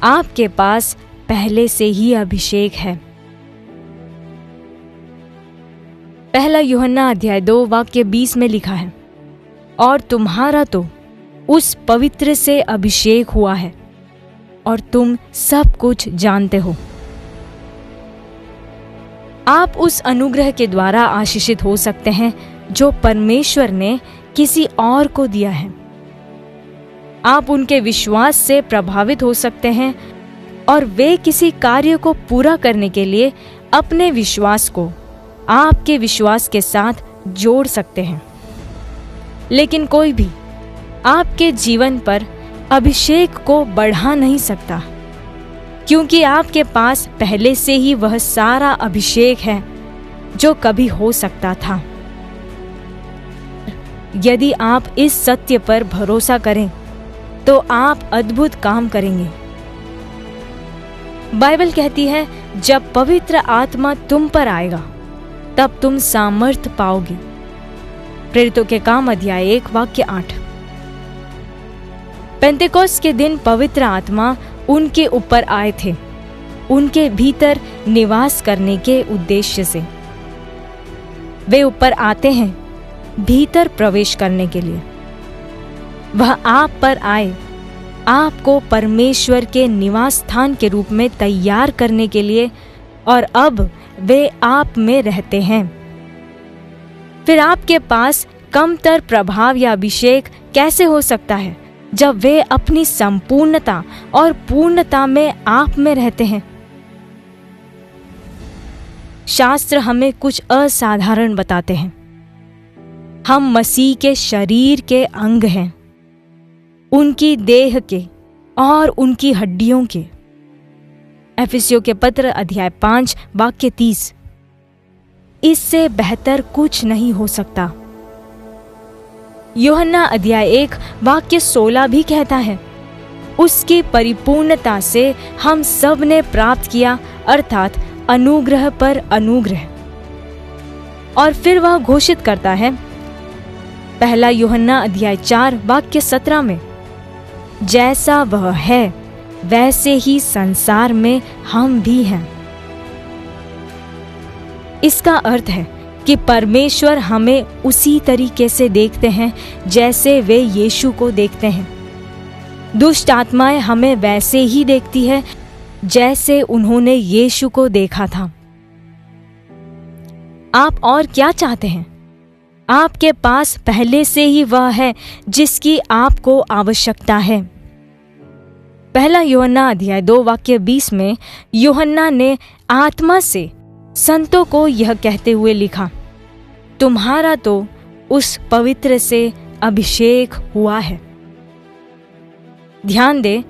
आपके पास पहले से ही अभिषेक है। पहला यूहन्ना अध्याय 2 वाक्य 20 में लिखा है, और तुम्हारा तो उस पवित्र से अभिषेक हुआ है और तुम सब कुछ जानते हो। आप उस अनुग्रह के द्वारा आशीषित हो सकते हैं जो परमेश्वर ने किसी और को दिया है। आप उनके विश्वास से प्रभावित हो सकते हैं और वे किसी कार्य को पूरा करने के लिए अपने विश्वास को आपके विश्वास के साथ जोड़ सकते हैं। लेकिन कोई भी आपके जीवन पर अभिषेक को बढ़ा नहीं सकता, क्योंकि आपके पास पहले से ही वह सारा अभिषेक है जो कभी हो सकता था। यदि आप इस सत्य पर भरोसा करें तो आप अद्भुत काम करेंगे। बाइबल कहती है, जब पवित्र आत्मा तुम पर आएगा तब तुम सामर्थ पाओगे। प्रेरितों के काम अध्याय 1 वाक्य 8। पेंतेकोस्त के दिन पवित्र आत्मा उनके ऊपर आए थे, उनके भीतर निवास करने के उद्देश्य से। वे ऊपर आते हैं भीतर प्रवेश करने के लिए। वह आप पर आए, आपको परमेश्वर के निवास स्थान के रूप में तैयार करने के लिए, और अब वे आप में रहते हैं। फिर आपके पास कमतर प्रभाव या अभिषेक कैसे हो सकता है जब वे अपनी संपूर्णता और पूर्णता में आप में रहते हैं? शास्त्र हमें कुछ असाधारण बताते हैं। हम मसीह के शरीर के अंग हैं, उनकी देह के और उनकी हड्डियों के। एफिसियों के पत्र अध्याय 5 वाक्य 30। इससे बेहतर कुछ नहीं हो सकता। यूहन्ना अध्याय 1 वाक्य 16 भी कहता है, उसकी परिपूर्णता से हम सब ने प्राप्त किया, अर्थात अनुग्रह पर अनुग्रह। और फिर वह घोषित करता है, पहला यूहन्ना अध्याय 4 वाक्य 17 में, जैसा वह है वैसे ही संसार में हम भी हैं। इसका अर्थ है कि परमेश्वर हमें उसी तरीके से देखते हैं जैसे वे यीशु को देखते हैं। दुष्ट आत्माएं हमें वैसे ही देखती है जैसे उन्होंने यीशु को देखा था। आप और क्या चाहते हैं? आपके पास पहले से ही वह है जिसकी आपको आवश्यकता है। पहला यूहन्ना अध्याय 2 वाक्य 20 में यूहन्ना ने आत्मा से संतों को यह कहते हुए लिखा, तुम्हारा तो उस पवित्र से अभिषेक हुआ है। ध्यान दें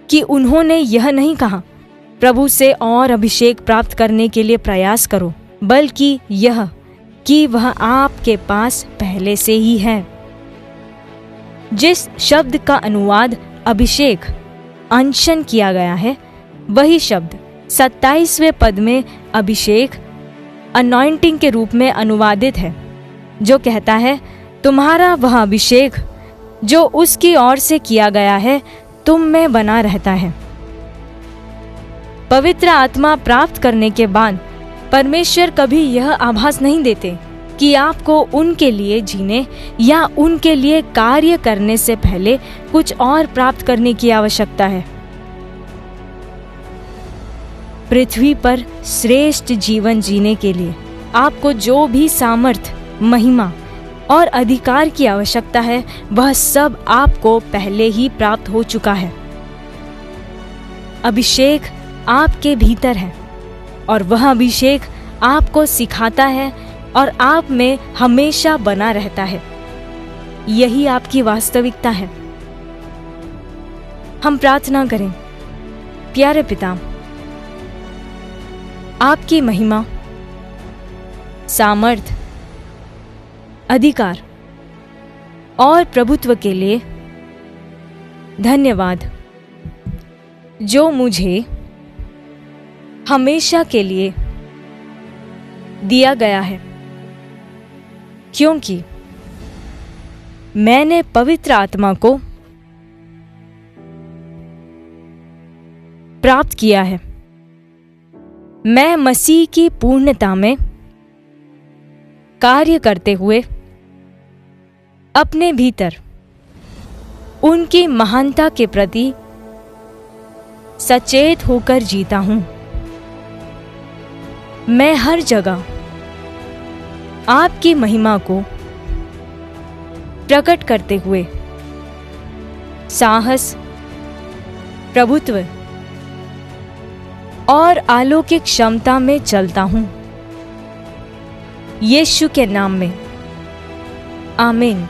कि उन्होंने यह नहीं कहा प्रभु से और अभिषेक प्राप्त करने के लिए प्रयास करो, बल्कि यह कि वह आपके पास पहले से ही है। जिस शब्द का अनुवाद अभिषेक अंशन किया गया है, वही शब्द 27वें पद में अभिषेक अनॉइंटिंग के रूप में अनुवादित है, जो कहता है, तुम्हारा वह अभिषेक जो उसकी ओर से किया गया है तुम में बना रहता है। पवित्र आत्मा प्राप्त करने के बाद परमेश्वर कभी यह आभास नहीं देते कि आपको उनके लिए जीने या उनके लिए कार्य करने से पहले कुछ और प्राप्त करने की आवश्यकता है। पृथ्वी पर श्रेष्ठ जीवन जीने के लिए आपको जो भी सामर्थ, महिमा और अधिकार की आवश्यकता है, वह सब आपको पहले ही प्राप्त हो चुका है। अभिषेक आपके भीतर है और वह अभिषेक आपको सिखाता है और आप में हमेशा बना रहता है। यही आपकी वास्तविकता है। हम प्रार्थना करें। प्यारे पिता, आपकी महिमा, सामर्थ, अधिकार और प्रभुत्व के लिए धन्यवाद, जो मुझे हमेशा के लिए दिया गया है, क्योंकि मैंने पवित्र आत्मा को प्राप्त किया है। मैं मसीह की पूर्णता में कार्य करते हुए अपने भीतर उनकी महानता के प्रति सचेत होकर जीता हूं। मैं हर जगह आपकी महिमा को प्रकट करते हुए साहस, प्रभुत्व और अलौकिक क्षमता में चलता हूं। यीशु के नाम में आमीन।